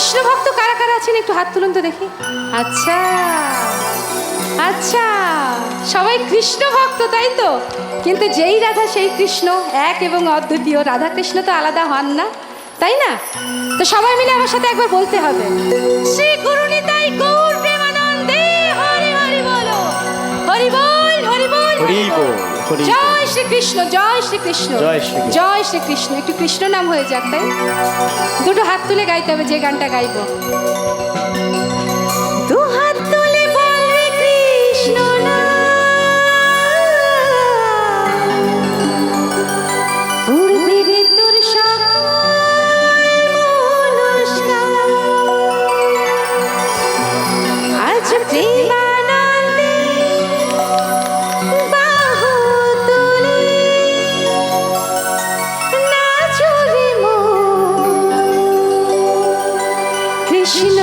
কৃষ্ণ ভক্ত কারা কারা আছেন একটু হাত তুলুন তো দেখি। আচ্ছা আচ্ছা, সবাই কৃষ্ণ ভক্ত তাই তো? কিন্তু যেই রাধা সেই কৃষ্ণ, এক এবং অদ্বিতীয়। রাধা কৃষ্ণ তো আলাদা হন না, তাই না? তো সবাই মিলে আমার সাথে একবার বলতে হবে, শ্রী গুরুনিতাই গৌর প্রেমানন্দে হরি হরি বলো, হরি বল হরি বল হরি বল। জয় শ্রীকৃষ্ণ, জয় শ্রীকৃষ্ণ, জয় শ্রীকৃষ্ণ। একটু কৃষ্ণ নাম হয়ে যাক, তাই দুটো হাত তুলে গাইতে হবে যে গানটা গাইবো। দু হাত তুলে বলবে কৃষ্ণ নাম, উড়বে রে তোর সকল মনস্কার। আজ প্রেমানন্দে বাহু তুলে নাচবে মন, কৃষ্ণ